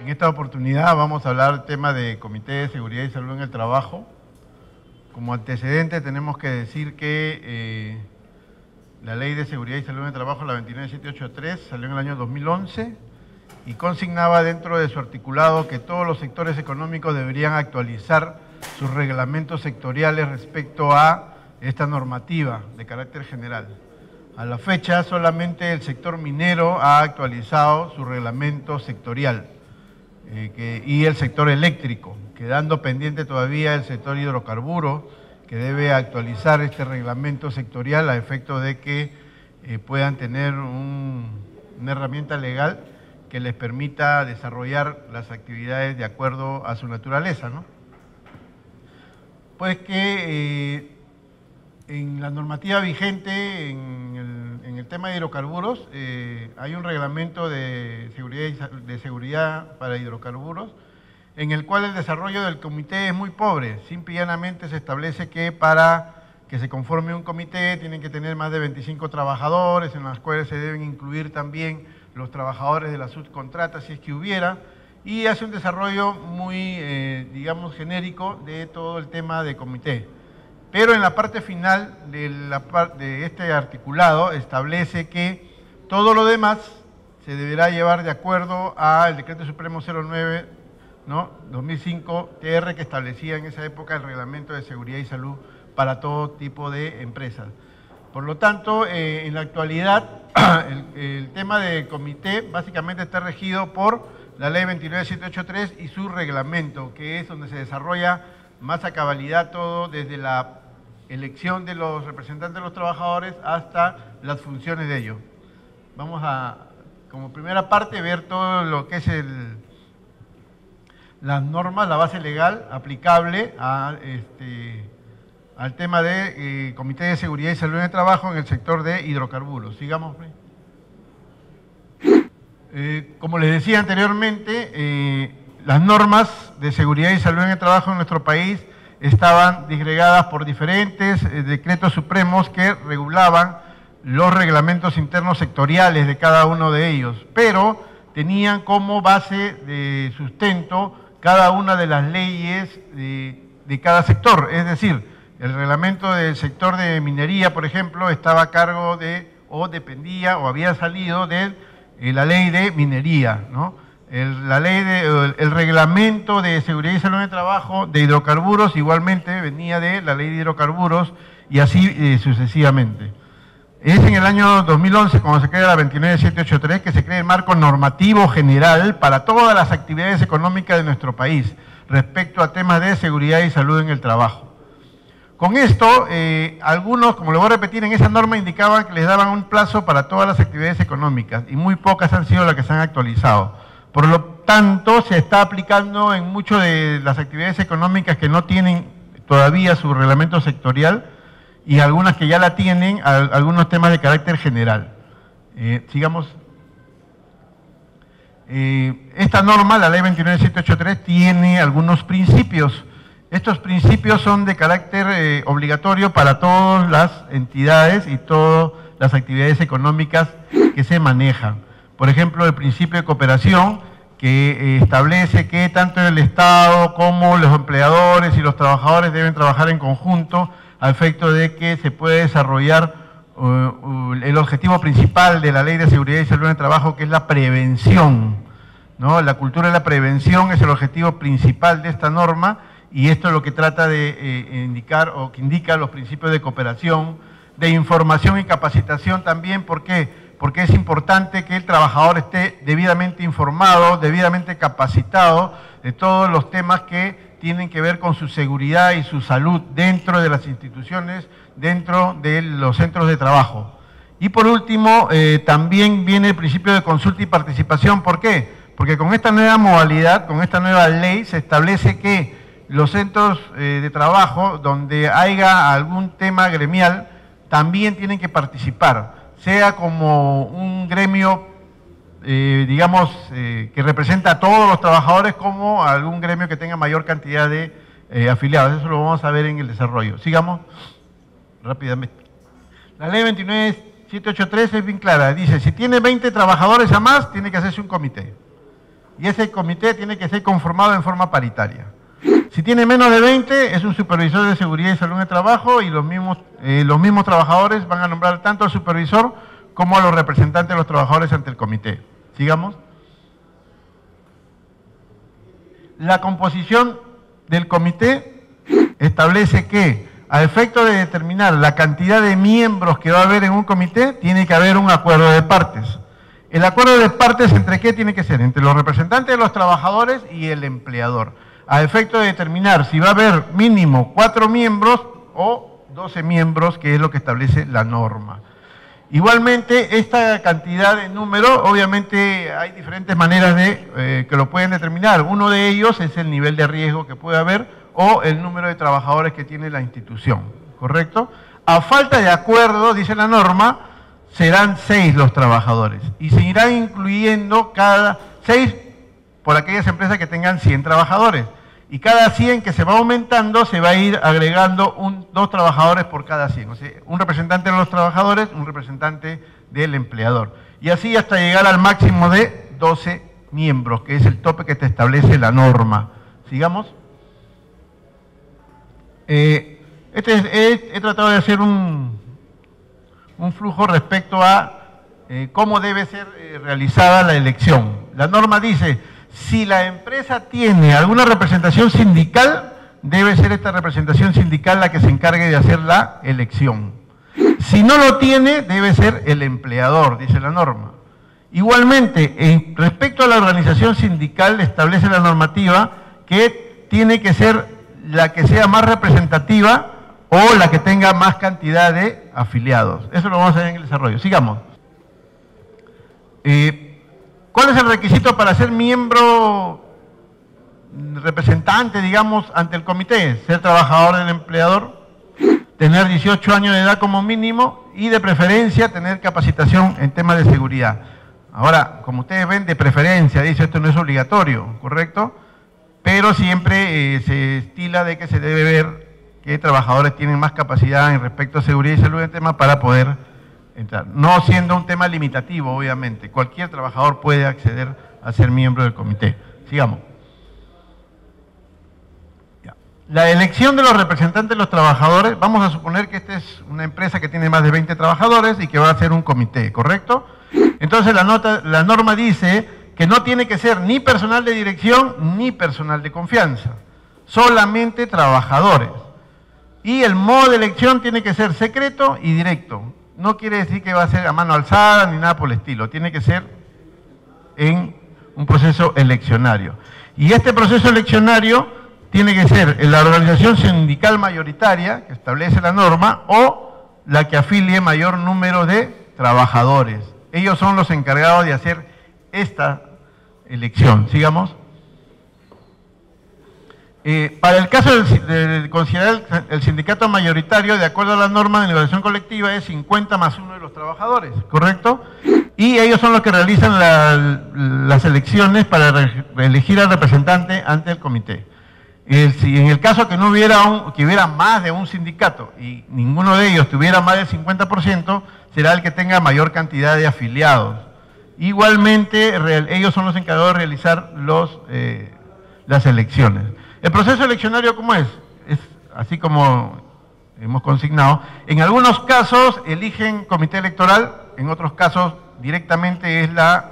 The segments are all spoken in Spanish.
En esta oportunidad vamos a hablar del tema de Comité de Seguridad y Salud en el Trabajo. Como antecedente tenemos que decir que la Ley de Seguridad y Salud en el Trabajo, la 29783, salió en el año 2011 y consignaba dentro de su articulado que todos los sectores económicos deberían actualizar sus reglamentos sectoriales respecto a esta normativa de carácter general. A la fecha, solamente el sector minero ha actualizado su reglamento sectorial y el sector eléctrico, quedando pendiente todavía el sector hidrocarburos, que debe actualizar este reglamento sectorial a efecto de que puedan tener una herramienta legal que les permita desarrollar las actividades de acuerdo a su naturaleza, ¿no? Pues que en la normativa vigente, en el tema de hidrocarburos, hay un reglamento de seguridad para hidrocarburos, en el cual el desarrollo del comité es muy pobre. Simple y llanamente se establece que para que se conforme un comité tienen que tener más de 25 trabajadores, en los cuales se deben incluir también los trabajadores de la subcontrata, si es que hubiera, y hace un desarrollo muy, digamos, genérico de todo el tema de comité. Pero en la parte final de este articulado establece que todo lo demás se deberá llevar de acuerdo al Decreto Supremo 09, ¿no? 2005 TR, que establecía en esa época el Reglamento de Seguridad y Salud para todo tipo de empresas. Por lo tanto, en la actualidad, el tema del comité básicamente está regido por la Ley 29783 y su reglamento, que es donde se desarrolla más a cabalidad todo, desde la elección de los representantes de los trabajadores hasta las funciones de ellos. Vamos a, como primera parte, ver todo lo que es las normas, la base legal aplicable al tema de Comité de Seguridad y Salud en el Trabajo en el sector de hidrocarburos. Sigamos. Como les decía anteriormente, las normas de seguridad y salud en el trabajo en nuestro país estaban disgregadas por diferentes decretos supremos que regulaban los reglamentos internos sectoriales de cada uno de ellos, pero tenían como base de sustento cada una de las leyes de cada sector. Es decir, el reglamento del sector de minería, por ejemplo, estaba a cargo de, o dependía, o había salido de la ley de minería, ¿no? El reglamento de seguridad y salud en el trabajo de hidrocarburos igualmente venía de la ley de hidrocarburos y así sucesivamente. Es en el año 2011 cuando se crea la 29783 que se crea el marco normativo general para todas las actividades económicas de nuestro país respecto a temas de seguridad y salud en el trabajo. Con esto, algunos, como lo voy a repetir, en esa norma indicaban que les daban un plazo para todas las actividades económicas y muy pocas han sido las que se han actualizado. Por lo tanto, se está aplicando en muchas de las actividades económicas que no tienen todavía su reglamento sectorial y algunas que ya la tienen, algunos temas de carácter general. Sigamos. Esta norma, la Ley 29783, tiene algunos principios. Estos principios son de carácter obligatorio para todas las entidades y todas las actividades económicas que se manejan. Por ejemplo, el principio de cooperación, que establece que tanto el Estado como los empleadores y los trabajadores deben trabajar en conjunto a efecto de que se pueda desarrollar el objetivo principal de la Ley de Seguridad y Salud en el Trabajo, que es la prevención, ¿no? La cultura de la prevención es el objetivo principal de esta norma y esto es lo que trata de indicar o que indica los principios de cooperación, de información y capacitación también. ¿Por qué? Porque es importante que el trabajador esté debidamente informado, debidamente capacitado de todos los temas que tienen que ver con su seguridad y su salud dentro de las instituciones, dentro de los centros de trabajo. Y por último, también viene el principio de consulta y participación. ¿Por qué? Porque con esta nueva modalidad, con esta nueva ley, se establece que los centros de trabajo donde haya algún tema gremial también tienen que participar, sea como un gremio, digamos, que representa a todos los trabajadores, como algún gremio que tenga mayor cantidad de afiliados. Eso lo vamos a ver en el desarrollo. Sigamos rápidamente. La Ley 29783 es bien clara. Dice, si tiene 20 trabajadores a más, tiene que hacerse un comité. y ese comité tiene que ser conformado en forma paritaria. Si tiene menos de 20, es un supervisor de seguridad y salud en el trabajo y los mismos trabajadores van a nombrar tanto al supervisor como a los representantes de los trabajadores ante el comité. Sigamos. La composición del comité establece que, a efecto de determinar la cantidad de miembros que va a haber en un comité, tiene que haber un acuerdo de partes. ¿El acuerdo de partes entre qué tiene que ser? Entre los representantes de los trabajadores y el empleador. A efecto de determinar si va a haber mínimo 4 miembros o 12 miembros, que es lo que establece la norma. Igualmente, esta cantidad de número, obviamente hay diferentes maneras de que lo pueden determinar. Uno de ellos es el nivel de riesgo que puede haber o el número de trabajadores que tiene la institución, ¿correcto? A falta de acuerdo, dice la norma, serán 6 los trabajadores y se irán incluyendo cada 6 por aquellas empresas que tengan 100 trabajadores. Y cada 100 que se va aumentando, se va a ir agregando 2 trabajadores por cada 100. O sea, un representante de los trabajadores, un representante del empleador. Y así hasta llegar al máximo de 12 miembros, que es el tope que te establece la norma. Sigamos. He tratado de hacer un flujo respecto a cómo debe ser realizada la elección. La norma dice, si la empresa tiene alguna representación sindical, debe ser esta representación sindical la que se encargue de hacer la elección. Si no lo tiene, debe ser el empleador, dice la norma. Igualmente, respecto a la organización sindical, establece la normativa que tiene que ser la que sea más representativa o la que tenga más cantidad de afiliados. Eso lo vamos a ver en el desarrollo. Sigamos. ¿Cuál es el requisito para ser miembro representante, digamos, ante el comité? Ser trabajador del empleador, tener 18 años de edad como mínimo y de preferencia tener capacitación en temas de seguridad. Ahora, como ustedes ven, de preferencia, dice esto no es obligatorio, ¿correcto? Pero siempre se estila de que se debe ver que trabajadores tienen más capacidad en respecto a seguridad y salud en tema para poder entrar. No siendo un tema limitativo, obviamente. Cualquier trabajador puede acceder a ser miembro del comité. Sigamos. Ya. La elección de los representantes de los trabajadores, vamos a suponer que esta es una empresa que tiene más de 20 trabajadores y que va a ser un comité, ¿correcto? Entonces la norma dice que no tiene que ser ni personal de dirección ni personal de confianza, solamente trabajadores. Y el modo de elección tiene que ser secreto y directo. No quiere decir que va a ser a mano alzada ni nada por el estilo. Tiene que ser en un proceso eleccionario. Y este proceso eleccionario tiene que ser en la organización sindical mayoritaria, que establece la norma, o la que afilie mayor número de trabajadores. Ellos son los encargados de hacer esta elección. Sigamos. Para el caso de considerar el sindicato mayoritario, de acuerdo a la norma de negociación colectiva, es 50 más 1 de los trabajadores, ¿correcto? Y ellos son los que realizan las elecciones para elegir al representante ante el comité. Si en el caso que no hubiera hubiera más de un sindicato y ninguno de ellos tuviera más del 50%, será el que tenga mayor cantidad de afiliados. Igualmente, ellos son los encargados de realizar las elecciones. El proceso eleccionario, ¿cómo es? Es así como hemos consignado. En algunos casos eligen comité electoral, en otros casos directamente es la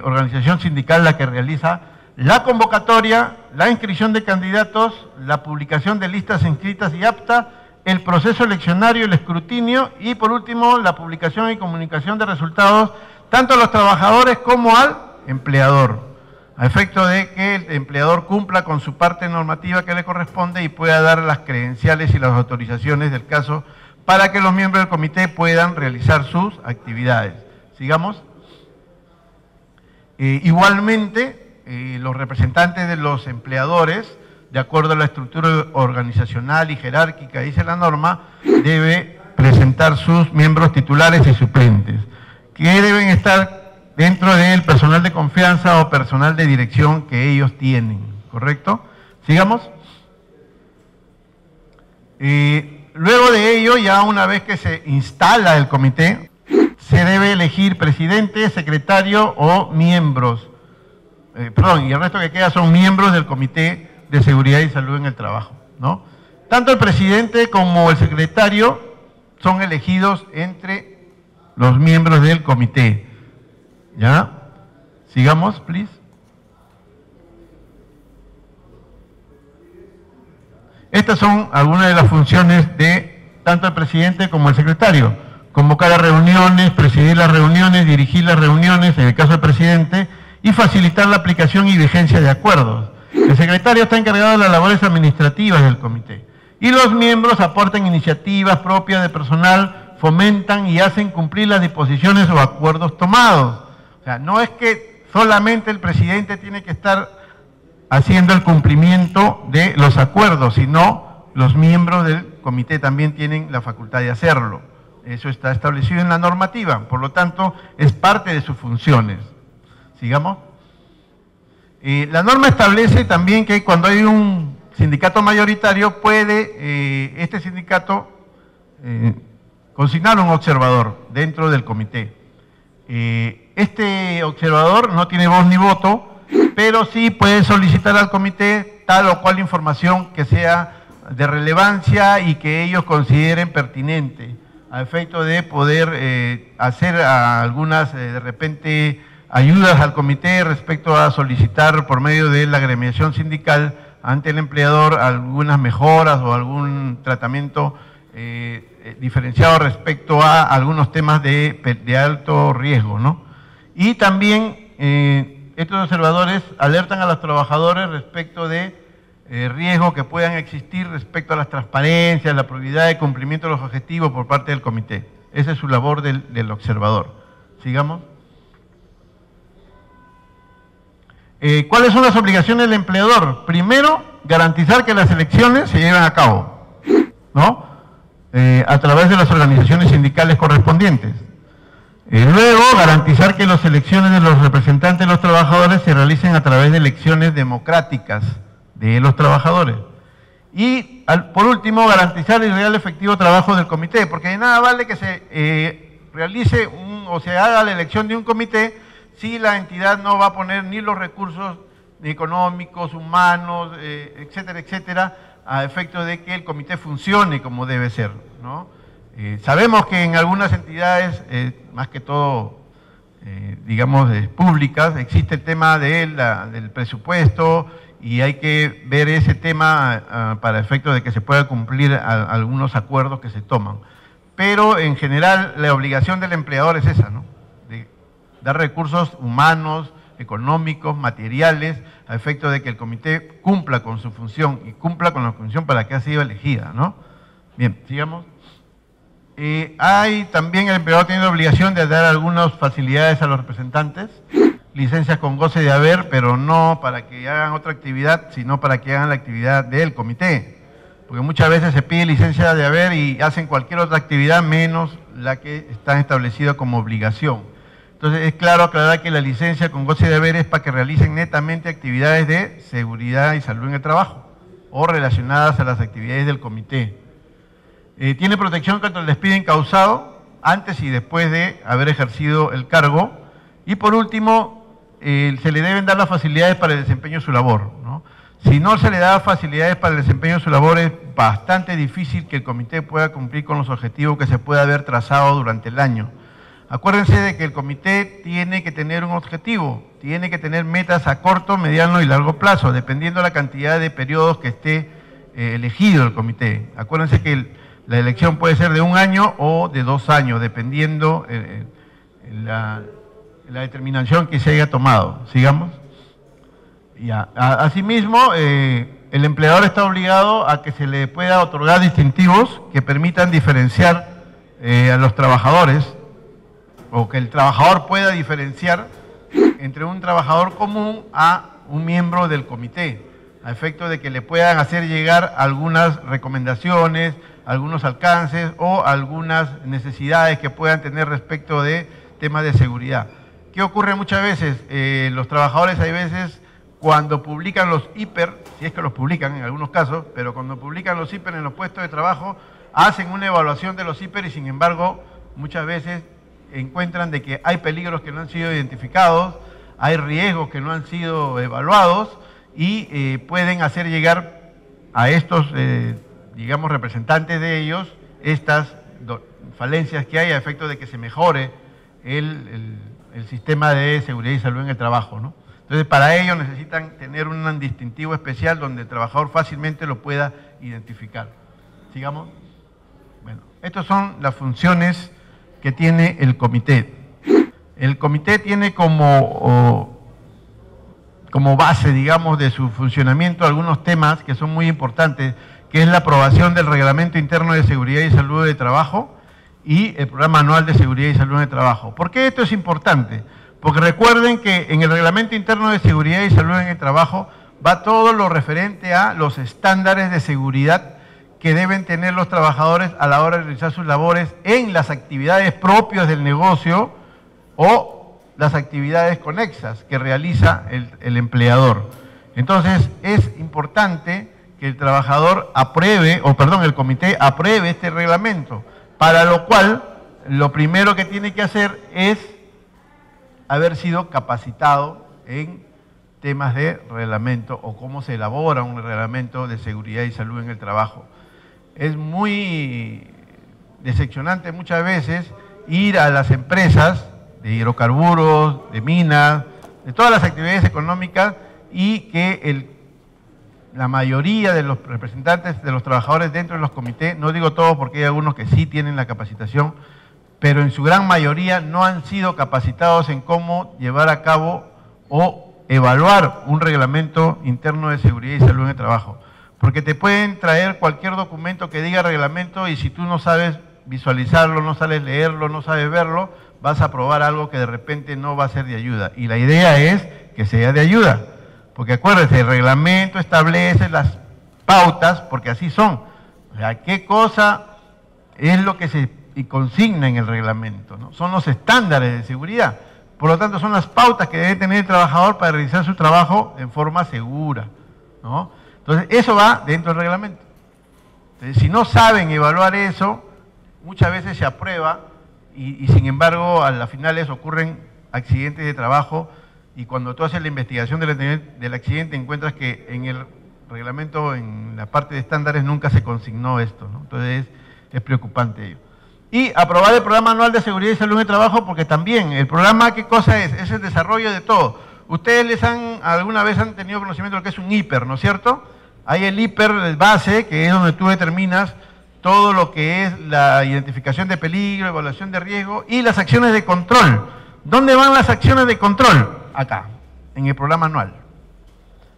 organización sindical la que realiza la convocatoria, la inscripción de candidatos, la publicación de listas inscritas y aptas, el proceso eleccionario, el escrutinio y por último la publicación y comunicación de resultados tanto a los trabajadores como al empleador, a efecto de que el empleador cumpla con su parte normativa que le corresponde y pueda dar las credenciales y las autorizaciones del caso para que los miembros del comité puedan realizar sus actividades. Sigamos. Igualmente, los representantes de los empleadores, de acuerdo a la estructura organizacional y jerárquica, dice la norma, debe presentar sus miembros titulares y suplentes, que deben estar dentro del personal de confianza o personal de dirección que ellos tienen, ¿correcto? Sigamos. Luego de ello, ya una vez que se instala el comité, se debe elegir presidente, secretario o miembros y el resto que queda son miembros del Comité de Seguridad y Salud en el Trabajo, ¿no? Tanto el presidente como el secretario son elegidos entre los miembros del comité. ¿Ya? Sigamos, please. Estas son algunas de las funciones de tanto el presidente como el secretario. Convocar a reuniones, presidir las reuniones, dirigir las reuniones, en el caso del presidente, y facilitar la aplicación y vigencia de acuerdos. El secretario está encargado de las labores administrativas del comité. Y los miembros aportan iniciativas propias de personal, fomentan y hacen cumplir las disposiciones o acuerdos tomados. O sea, no es que solamente el presidente tiene que estar haciendo el cumplimiento de los acuerdos, sino los miembros del comité también tienen la facultad de hacerlo. Eso está establecido en la normativa, por lo tanto, es parte de sus funciones. Sigamos. La norma establece también que cuando hay un sindicato mayoritario, puede este sindicato consignar un observador dentro del comité. Este observador no tiene voz ni voto, pero sí puede solicitar al comité tal o cual información que sea de relevancia y que ellos consideren pertinente, a efecto de poder hacer algunas, de repente, ayudas al comité respecto a solicitar por medio de la agremiación sindical ante el empleador algunas mejoras o algún tratamiento diferenciado respecto a algunos temas de alto riesgo, ¿no? Y también estos observadores alertan a los trabajadores respecto de riesgos que puedan existir respecto a las transparencias, la probidad de cumplimiento de los objetivos por parte del comité. Esa es su labor del observador. Sigamos. ¿Cuáles son las obligaciones del empleador? Primero, garantizar que las elecciones se lleven a cabo, ¿no? A través de las organizaciones sindicales correspondientes. Luego, garantizar que las elecciones de los representantes de los trabajadores se realicen a través de elecciones democráticas de los trabajadores. Y, por último, garantizar el real efectivo trabajo del comité, porque de nada vale que se realice o se haga la elección de un comité si la entidad no va a poner ni los recursos económicos, humanos, etcétera, etcétera, a efecto de que el comité funcione como debe ser, ¿no? Sabemos que en algunas entidades, más que todo, digamos, públicas, existe el tema del presupuesto y hay que ver ese tema para efecto de que se pueda cumplir algunos acuerdos que se toman. Pero en general la obligación del empleador es esa, ¿no? De dar recursos humanos, económicos, materiales, a efecto de que el comité cumpla con su función y cumpla con la función para la que ha sido elegida, ¿no? Bien, sigamos. Hay también, el empleador tiene la obligación de dar algunas facilidades a los representantes, licencias con goce de haber, pero no para que hagan otra actividad, sino para que hagan la actividad del comité. Porque muchas veces se pide licencia de haber y hacen cualquier otra actividad menos la que está establecida como obligación. Entonces es claro aclarar que la licencia con goce de haber es para que realicen netamente actividades de seguridad y salud en el trabajo o relacionadas a las actividades del comité. Tiene protección contra el despido incausado antes y después de haber ejercido el cargo. Y por último, se le deben dar las facilidades para el desempeño de su labor, ¿no? Si no se le da facilidades para el desempeño de su labor, es bastante difícil que el comité pueda cumplir con los objetivos que se pueda haber trazado durante el año. Acuérdense de que el comité tiene que tener un objetivo, tiene que tener metas a corto, mediano y largo plazo, dependiendo de la cantidad de periodos que esté elegido el comité. Acuérdense que la elección puede ser de 1 año o de 2 años, dependiendo la determinación que se haya tomado. Sigamos. Ya. Asimismo, el empleador está obligado a que se le pueda otorgar distintivos que permitan diferenciar a los trabajadores, o que el trabajador pueda diferenciar entre un trabajador común a un miembro del comité, a efecto de que le puedan hacer llegar algunas recomendaciones, algunos alcances o algunas necesidades que puedan tener respecto de temas de seguridad. ¿Qué ocurre muchas veces? Los trabajadores hay veces cuando publican los hiper, si es que los publican en algunos casos, pero cuando publican los hiper en los puestos de trabajo, hacen una evaluación de los hiper y sin embargo muchas veces encuentran de que hay peligros que no han sido identificados, hay riesgos que no han sido evaluados y pueden hacer llegar a estos, digamos, representantes de ellos estas falencias que hay a efecto de que se mejore el sistema de seguridad y salud en el trabajo, ¿no? Entonces, para ello necesitan tener un distintivo especial donde el trabajador fácilmente lo pueda identificar. Sigamos. Bueno, estas son las funciones que tiene el comité. El comité tiene como base, digamos, de su funcionamiento algunos temas que son muy importantes, que es la aprobación del Reglamento Interno de Seguridad y Salud de Trabajo y el Programa Anual de Seguridad y Salud de Trabajo. ¿Por qué esto es importante? Porque recuerden que en el Reglamento Interno de Seguridad y Salud en el Trabajo va todo lo referente a los estándares de seguridad que deben tener los trabajadores a la hora de realizar sus labores en las actividades propias del negocio o las actividades conexas que realiza el empleador. Entonces, es importante que el trabajador apruebe, el comité apruebe este reglamento, para lo cual lo primero que tiene que hacer es haber sido capacitado en temas de reglamento o cómo se elabora un reglamento de seguridad y salud en el trabajo. Es muy decepcionante muchas veces ir a las empresas de hidrocarburos, de minas, de todas las actividades económicas y que la mayoría de los representantes de los trabajadores dentro de los comités, no digo todos porque hay algunos que sí tienen la capacitación, pero en su gran mayoría no han sido capacitados en cómo llevar a cabo o evaluar un reglamento interno de seguridad y salud en el trabajo. Porque te pueden traer cualquier documento que diga reglamento y si tú no sabes visualizarlo, no sabes leerlo, no sabes verlo, vas a aprobar algo que de repente no va a ser de ayuda. Y la idea es que sea de ayuda. Porque acuérdense, el reglamento establece las pautas, porque así son. O sea, ¿qué cosa es lo que se consigna en el reglamento, ¿no? Son los estándares de seguridad. Por lo tanto, son las pautas que debe tener el trabajador para realizar su trabajo en forma segura, ¿no? Entonces, eso va dentro del reglamento. Entonces, si no saben evaluar eso, muchas veces se aprueba y sin embargo, a las finales ocurren accidentes de trabajo y cuando tú haces la investigación del accidente encuentras que en el reglamento, en la parte de estándares, nunca se consignó esto, ¿no? Entonces, es preocupante ello. Y aprobar el Programa Anual de Seguridad y Salud en el Trabajo, porque también el programa, ¿qué cosa es? Es el desarrollo de todo. Ustedes alguna vez han tenido conocimiento de lo que es un hiper, ¿no es cierto? Hay el hiper base, que es donde tú determinas todo lo que es la identificación de peligro, evaluación de riesgo y las acciones de control. ¿Dónde van las acciones de control? Acá, en el programa anual.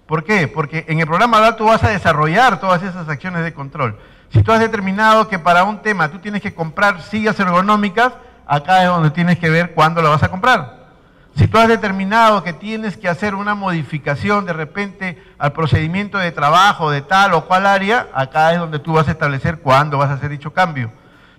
¿Por qué? Porque en el programa anual tú vas a desarrollar todas esas acciones de control. Si tú has determinado que para un tema tú tienes que comprar sillas ergonómicas, acá es donde tienes que ver cuándo la vas a comprar. Si tú has determinado que tienes que hacer una modificación de repente al procedimiento de trabajo de tal o cual área, acá es donde tú vas a establecer cuándo vas a hacer dicho cambio.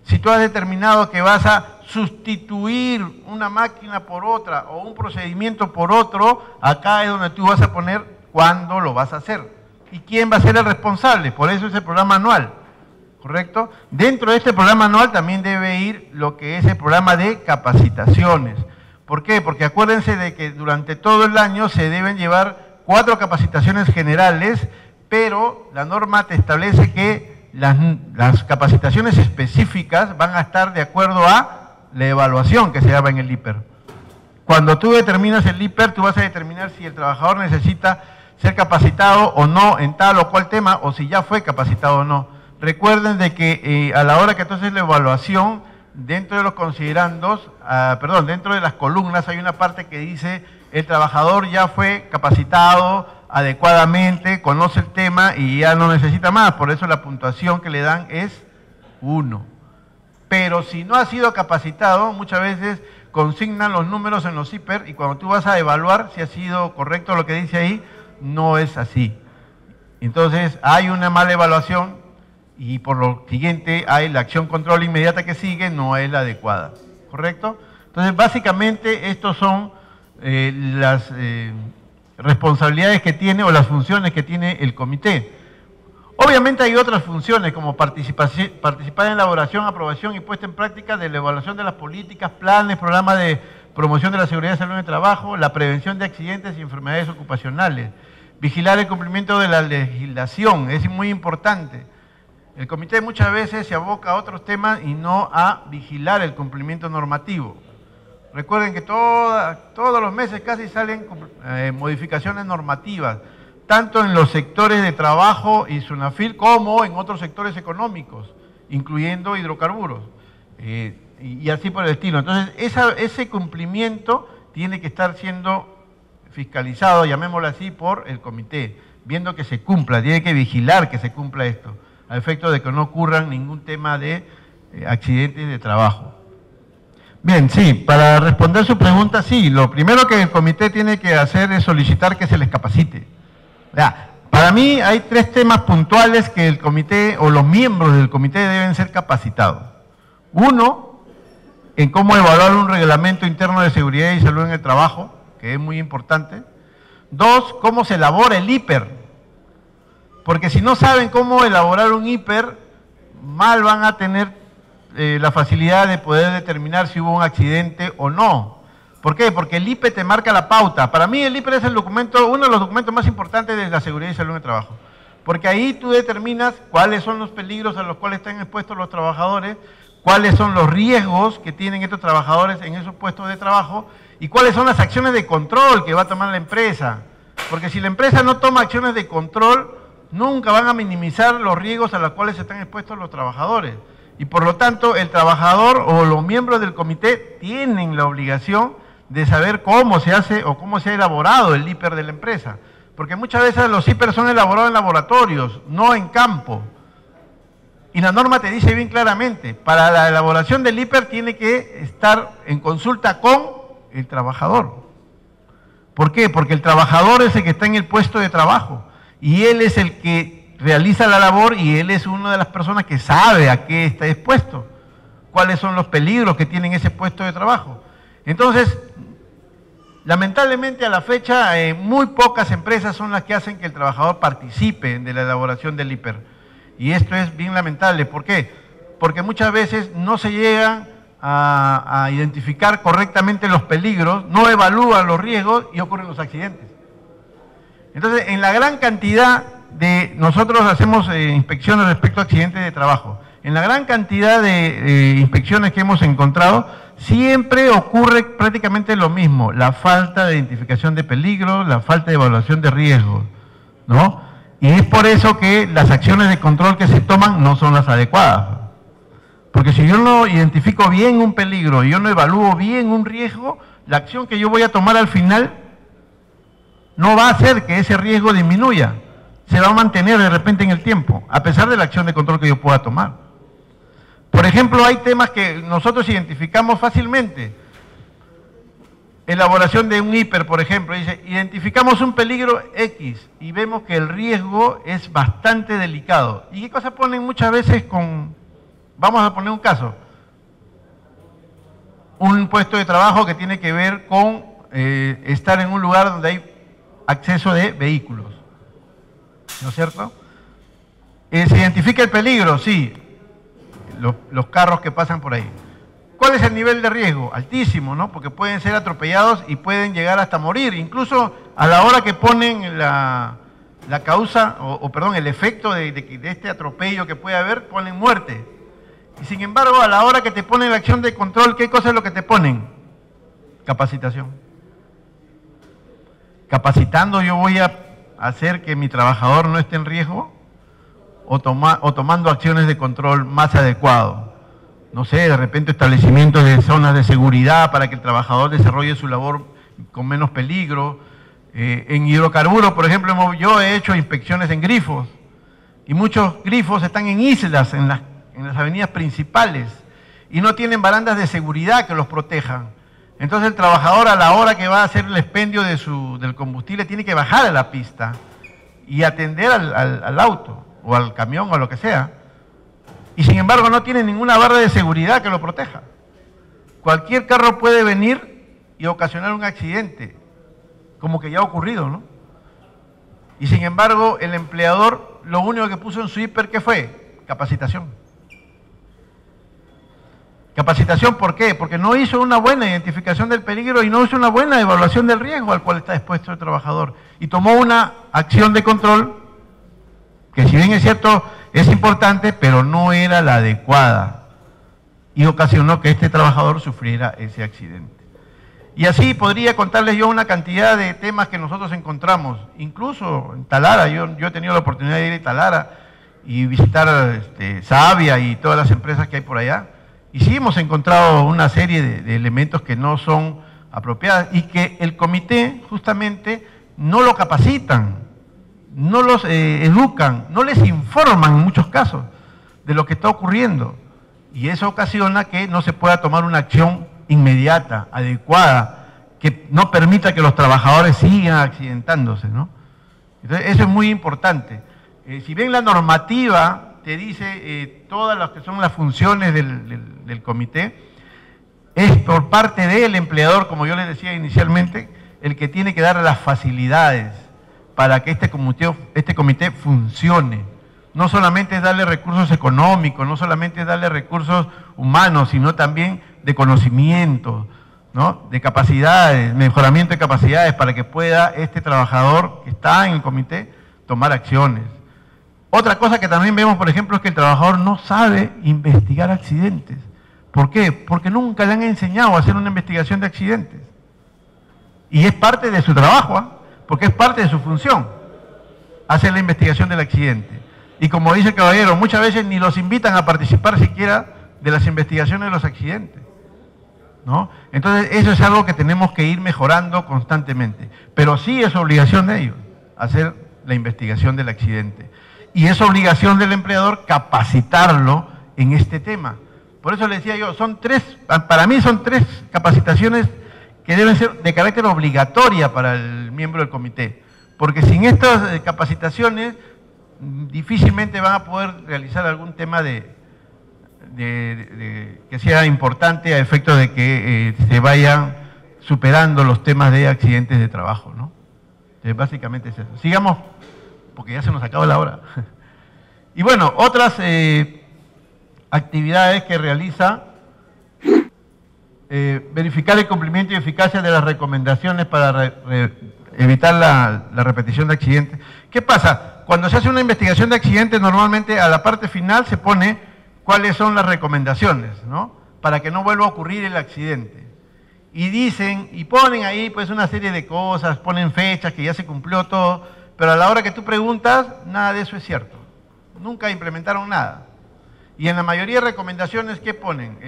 Si tú has determinado que vas a sustituir una máquina por otra o un procedimiento por otro, acá es donde tú vas a poner cuándo lo vas a hacer. ¿Y quién va a ser el responsable? Por eso es el programa anual, ¿correcto? Dentro de este programa anual también debe ir lo que es el programa de capacitaciones. ¿Por qué? Porque acuérdense de que durante todo el año se deben llevar 4 capacitaciones generales, pero la norma te establece que las capacitaciones específicas van a estar de acuerdo a la evaluación que se llama en el IPER. Cuando tú determinas el IPER, tú vas a determinar si el trabajador necesita ser capacitado o no en tal o cual tema, o si ya fue capacitado o no. Recuerden de que a la hora que tú haces la evaluación, dentro de los considerandos, dentro de las columnas hay una parte que dice el trabajador ya fue capacitado adecuadamente, conoce el tema y ya no necesita más, por eso la puntuación que le dan es 1. Pero si no ha sido capacitado, muchas veces consignan los números en los IPER y cuando tú vas a evaluar si ha sido correcto lo que dice ahí, no es así. Entonces hay una mala evaluación y por lo siguiente hay la acción control inmediata que sigue, no es la adecuada, ¿correcto? Entonces básicamente estos son las responsabilidades que tiene o las funciones que tiene el comité. Obviamente hay otras funciones como participar en la elaboración, aprobación y puesta en práctica de la evaluación de las políticas, planes, programas de promoción de la seguridad y salud en el trabajo, la prevención de accidentes y enfermedades ocupacionales, vigilar el cumplimiento de la legislación, es muy importante. El comité muchas veces se aboca a otros temas y no a vigilar el cumplimiento normativo. Recuerden que todos los meses casi salen modificaciones normativas, tanto en los sectores de trabajo y SUNAFIL como en otros sectores económicos, incluyendo hidrocarburos, y así por el estilo. Entonces, ese cumplimiento tiene que estar siendo fiscalizado, llamémoslo así, por el comité, viendo que se cumpla, tiene que vigilar que se cumpla esto, a efecto de que no ocurran ningún tema de accidentes de trabajo. Bien, sí, para responder su pregunta, sí, lo primero que el comité tiene que hacer es solicitar que se les capacite. Para mí hay 3 temas puntuales que el comité o los miembros del comité deben ser capacitados. Uno, en cómo evaluar un reglamento interno de seguridad y salud en el trabajo, que es muy importante. 2, cómo se elabora el IPER. Porque si no saben cómo elaborar un IPER, mal van a tener la facilidad de poder determinar si hubo un accidente o no. ¿Por qué? Porque el IPER te marca la pauta. Para mí el IPER es uno de los documentos más importantes de la seguridad y salud en el trabajo. Porque ahí tú determinas cuáles son los peligros a los cuales están expuestos los trabajadores, cuáles son los riesgos que tienen estos trabajadores en esos puestos de trabajo y cuáles son las acciones de control que va a tomar la empresa. Porque si la empresa no toma acciones de control, nunca van a minimizar los riesgos a los cuales están expuestos los trabajadores. Y por lo tanto, el trabajador o los miembros del comité tienen la obligación de saber cómo se hace o cómo se ha elaborado el IPER de la empresa. Porque muchas veces los IPER son elaborados en laboratorios, no en campo. Y la norma te dice bien claramente, para la elaboración del IPER tiene que estar en consulta con el trabajador. ¿Por qué? Porque el trabajador es el que está en el puesto de trabajo y él es el que realiza la labor y él es una de las personas que sabe a qué está expuesto, cuáles son los peligros que tiene ese puesto de trabajo. Entonces, lamentablemente a la fecha, muy pocas empresas son las que hacen que el trabajador participe de la elaboración del IPER. Y esto es bien lamentable. ¿Por qué? Porque muchas veces no se llegan a identificar correctamente los peligros, no evalúan los riesgos y ocurren los accidentes. Entonces, en la gran cantidad nosotros hacemos inspecciones respecto a accidentes de trabajo. En la gran cantidad de inspecciones que hemos encontrado, siempre ocurre prácticamente lo mismo, la falta de identificación de peligros, la falta de evaluación de riesgos, ¿no? Y es por eso que las acciones de control que se toman no son las adecuadas. Porque si yo no identifico bien un peligro y yo no evalúo bien un riesgo, la acción que yo voy a tomar al final no va a hacer que ese riesgo disminuya, se va a mantener de repente en el tiempo, a pesar de la acción de control que yo pueda tomar. Por ejemplo, hay temas que nosotros identificamos fácilmente. Elaboración de un IPER, por ejemplo, dice, identificamos un peligro X y vemos que el riesgo es bastante delicado. ¿Y qué cosa ponen muchas veces con, vamos a poner un caso, un puesto de trabajo que tiene que ver con estar en un lugar donde hay acceso de vehículos, ¿no es cierto? ¿Se identifica el peligro? Sí, los carros que pasan por ahí. ¿Cuál es el nivel de riesgo? Altísimo, ¿no? Porque pueden ser atropellados y pueden llegar hasta morir. Incluso a la hora que ponen la causa, perdón, el efecto de este atropello que puede haber, ponen muerte. Y sin embargo, a la hora que te ponen la acción de control, ¿qué cosa es lo que te ponen? Capacitación. Capacitando yo voy a hacer que mi trabajador no esté en riesgo o tomando acciones de control más adecuado. No sé, de repente establecimientos de zonas de seguridad para que el trabajador desarrolle su labor con menos peligro. En hidrocarburos, por ejemplo, yo he hecho inspecciones en grifos y muchos grifos están en islas, en las avenidas principales y no tienen barandas de seguridad que los protejan. Entonces el trabajador a la hora que va a hacer el expendio del combustible tiene que bajar a la pista y atender al auto o al camión o a lo que sea. Y sin embargo no tiene ninguna barra de seguridad que lo proteja. Cualquier carro puede venir y ocasionar un accidente, como que ya ha ocurrido, ¿no? Y sin embargo el empleador lo único que puso en su IPER, ¿qué fue? Capacitación. Capacitación, ¿por qué? Porque no hizo una buena identificación del peligro y no hizo una buena evaluación del riesgo al cual está expuesto el trabajador. Y tomó una acción de control que, si bien es cierto, es importante, pero no era la adecuada. Y ocasionó que este trabajador sufriera ese accidente. Y así podría contarles yo una cantidad de temas que nosotros encontramos. Incluso en Talara, yo he tenido la oportunidad de ir a Talara y visitar Savia y todas las empresas que hay por allá. Y sí hemos encontrado una serie de elementos que no son apropiados y que el comité justamente no lo capacitan, no los educan, no les informan en muchos casos de lo que está ocurriendo. Y eso ocasiona que no se pueda tomar una acción inmediata, adecuada, que no permita que los trabajadores sigan accidentándose, ¿no? Entonces, eso es muy importante. Si bien la normativa te dice todas las que son las funciones del comité, es por parte del empleador, como yo les decía inicialmente, el que tiene que dar las facilidades para que este comité funcione. No solamente es darle recursos económicos, no solamente es darle recursos humanos, sino también de conocimiento, ¿no? De capacidades, mejoramiento de capacidades para que pueda este trabajador que está en el comité tomar acciones. Otra cosa que también vemos, por ejemplo, es que el trabajador no sabe investigar accidentes. ¿Por qué? Porque nunca le han enseñado a hacer una investigación de accidentes. Y es parte de su trabajo, ¿eh? Porque es parte de su función, hacer la investigación del accidente. Y como dice el caballero, muchas veces ni los invitan a participar siquiera de las investigaciones de los accidentes, ¿no? Entonces, eso es algo que tenemos que ir mejorando constantemente. Pero sí es obligación de ellos hacer la investigación del accidente. Y es obligación del empleador capacitarlo en este tema. Por eso le decía yo, para mí son tres capacitaciones que deben ser de carácter obligatoria para el miembro del comité. Porque sin estas capacitaciones difícilmente van a poder realizar algún tema que sea importante a efecto de que se vayan superando los temas de accidentes de trabajo, ¿no? Entonces, básicamente es eso. Sigamos, porque ya se nos acaba la hora. Y bueno, otras actividades que realiza, verificar el cumplimiento y eficacia de las recomendaciones para evitar la repetición de accidentes. ¿Qué pasa? Cuando se hace una investigación de accidentes, normalmente a la parte final se pone cuáles son las recomendaciones, ¿no? Para que no vuelva a ocurrir el accidente. Y dicen, y ponen ahí pues una serie de cosas, ponen fechas, que ya se cumplió todo, pero a la hora que tú preguntas, nada de eso es cierto. Nunca implementaron nada. Y en la mayoría de recomendaciones, ¿qué ponen?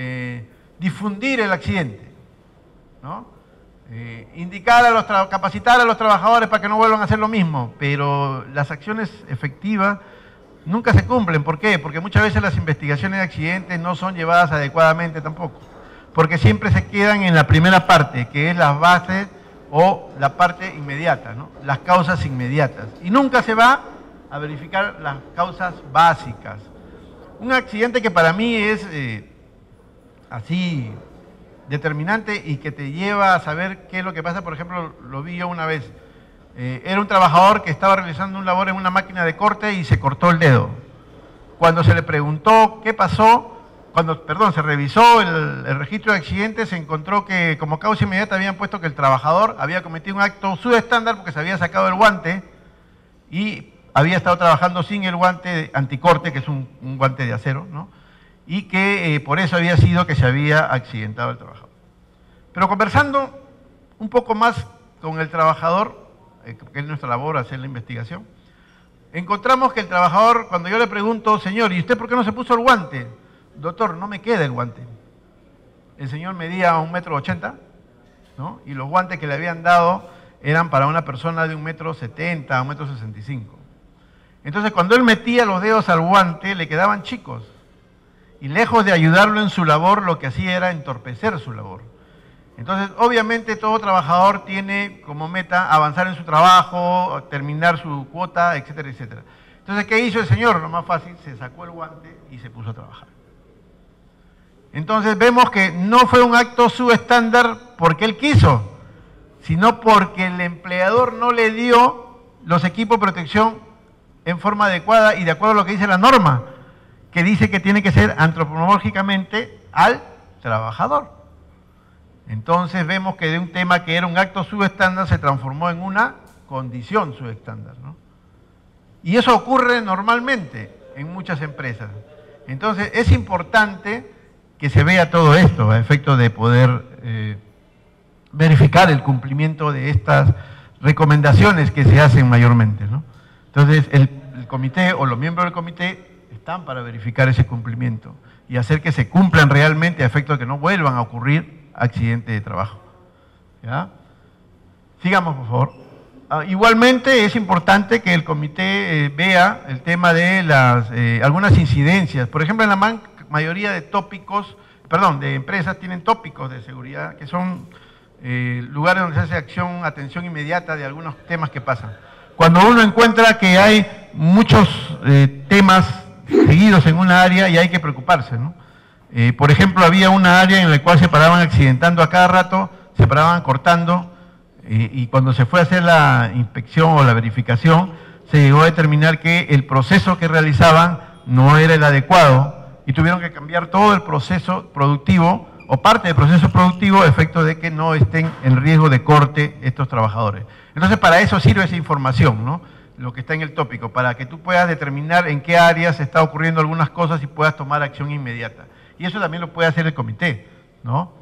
Difundir el accidente, ¿no? Capacitar a los trabajadores para que no vuelvan a hacer lo mismo, pero las acciones efectivas nunca se cumplen. ¿Por qué? Porque muchas veces las investigaciones de accidentes no son llevadas adecuadamente tampoco, porque siempre se quedan en la primera parte, que es las bases o la parte inmediata, ¿no? Las causas inmediatas. Y nunca se va a verificar las causas básicas. Un accidente que para mí es así determinante y que te lleva a saber qué es lo que pasa, por ejemplo, lo vi yo una vez. Era un trabajador que estaba realizando un labor en una máquina de corte y se cortó el dedo. Cuando se le preguntó qué pasó, se revisó el registro de accidentes, se encontró que como causa inmediata habían puesto que el trabajador había cometido un acto subestándar porque se había sacado el guante y había estado trabajando sin el guante anticorte, que es un guante de acero, ¿no? Y que por eso había sido que se había accidentado el trabajador. Pero conversando un poco más con el trabajador, que es nuestra labor hacer la investigación, encontramos que el trabajador, cuando yo le pregunto, señor, ¿y usted por qué no se puso el guante? Doctor, no me queda el guante. El señor medía 1,80 m, ¿no? Y los guantes que le habían dado eran para una persona de 1,70 m, 1,65 m. Entonces, cuando él metía los dedos al guante, le quedaban chicos. Y lejos de ayudarlo en su labor, lo que hacía era entorpecer su labor. Entonces, obviamente, todo trabajador tiene como meta avanzar en su trabajo, terminar su cuota, etcétera, etcétera. Entonces, ¿qué hizo el señor? Lo más fácil, se sacó el guante y se puso a trabajar. Entonces, vemos que no fue un acto subestándar porque él quiso, sino porque el empleador no le dio los equipos de protección en forma adecuada y de acuerdo a lo que dice la norma, que dice que tiene que ser antropomórficamente al trabajador. Entonces vemos que de un tema que era un acto subestándar se transformó en una condición subestándar, ¿no? Y eso ocurre normalmente en muchas empresas. Entonces es importante que se vea todo esto a efecto de poder verificar el cumplimiento de estas recomendaciones que se hacen mayormente, ¿no? Entonces el comité o los miembros del comité están para verificar ese cumplimiento y hacer que se cumplan realmente a efecto de que no vuelvan a ocurrir accidentes de trabajo. ¿Ya? Sigamos, por favor. Igualmente es importante que el comité vea el tema de las algunas incidencias. Por ejemplo, en la mayoría de de empresas tienen tópicos de seguridad, que son lugares donde se hace atención inmediata de algunos temas que pasan. Cuando uno encuentra que hay muchos temas seguidos en una área y hay que preocuparse, ¿no? Por ejemplo, había una área en la cual se paraban accidentando a cada rato, se paraban cortando, y cuando se fue a hacer la inspección o la verificación, se llegó a determinar que el proceso que realizaban no era el adecuado y tuvieron que cambiar todo el proceso productivo o parte del proceso productivo a efecto de que no estén en riesgo de corte estos trabajadores. Entonces, para eso sirve esa información, ¿no? Lo que está en el tópico, para que tú puedas determinar en qué áreas está ocurriendo algunas cosas y puedas tomar acción inmediata. Y eso también lo puede hacer el comité, ¿no?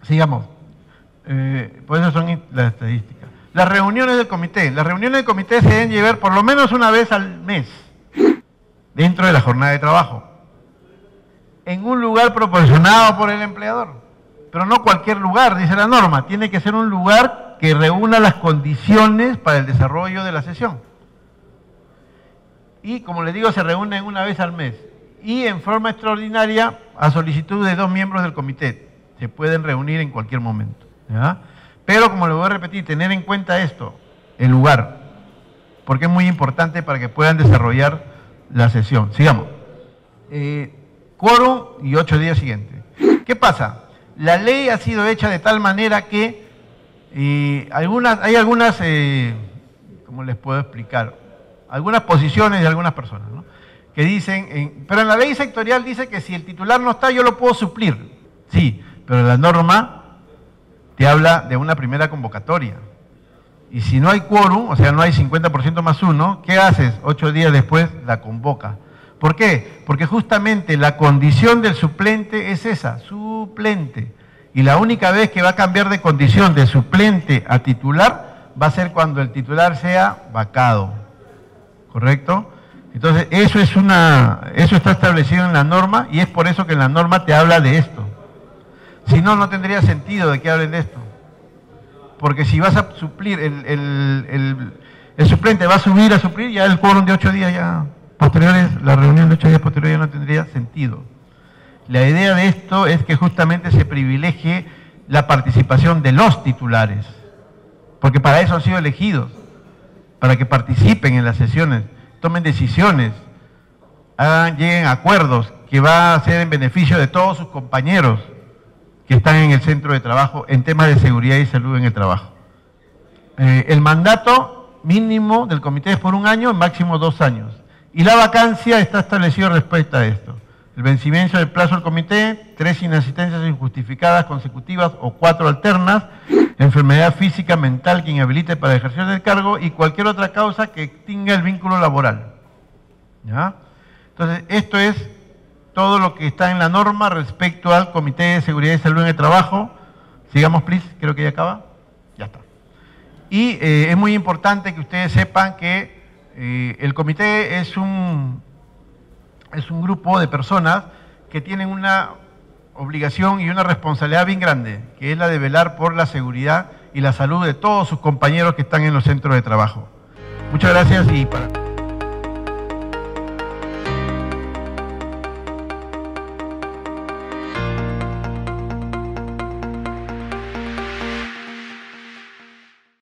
Sigamos. Pues esas son las estadísticas. Las reuniones del comité. Las reuniones del comité se deben llevar por lo menos una vez al mes, dentro de la jornada de trabajo, en un lugar proporcionado por el empleador. Pero no cualquier lugar, dice la norma. Tiene que ser un lugar que reúna las condiciones para el desarrollo de la sesión. Y, como les digo, se reúnen una vez al mes. Y en forma extraordinaria, a solicitud de 2 miembros del comité. Se pueden reunir en cualquier momento, ¿ya? Pero, como les voy a repetir, tener en cuenta esto, el lugar, porque es muy importante para que puedan desarrollar la sesión. Sigamos. Quórum y 8 días siguientes. ¿Qué pasa? La ley ha sido hecha de tal manera que hay algunas, ¿cómo les puedo explicar? Algunas posiciones de algunas personas, ¿no? Que dicen, pero en la ley sectorial dice que si el titular no está, yo lo puedo suplir. Sí, pero la norma te habla de una primera convocatoria. Y si no hay quórum, o sea, no hay 50% más 1, ¿qué haces? 8 días después la convoca. ¿Por qué? Porque justamente la condición del suplente es esa, suplente. Y la única vez que va a cambiar de condición de suplente a titular va a ser cuando el titular sea vacado. ¿Correcto? Entonces, eso está establecido en la norma y es por eso que la norma te habla de esto. Si no, no tendría sentido de que hablen de esto. Porque si vas a suplir, el suplente va a suplir, ya el quórum de 8 días ya posteriores, la reunión de 8 días posteriores ya no tendría sentido. La idea de esto es que justamente se privilegie la participación de los titulares, porque para eso han sido elegidos, para que participen en las sesiones, tomen decisiones, lleguen a acuerdos que va a ser en beneficio de todos sus compañeros que están en el centro de trabajo en temas de seguridad y salud en el trabajo. El mandato mínimo del comité es por 1 año, máximo 2 años. Y la vacancia está establecida respecto a esto. El vencimiento del plazo del comité, 3 inasistencias injustificadas consecutivas o 4 alternas, enfermedad física, mental que inhabilite para ejercer el cargo y cualquier otra causa que extinga el vínculo laboral. ¿Ya? Entonces, esto es todo lo que está en la norma respecto al Comité de Seguridad y Salud en el Trabajo. Sigamos, please, creo que ya acaba. Ya está. Y es muy importante que ustedes sepan que el comité es un grupo de personas que tienen una obligación y una responsabilidad bien grande, que es la de velar por la seguridad y la salud de todos sus compañeros que están en los centros de trabajo. Muchas gracias y para...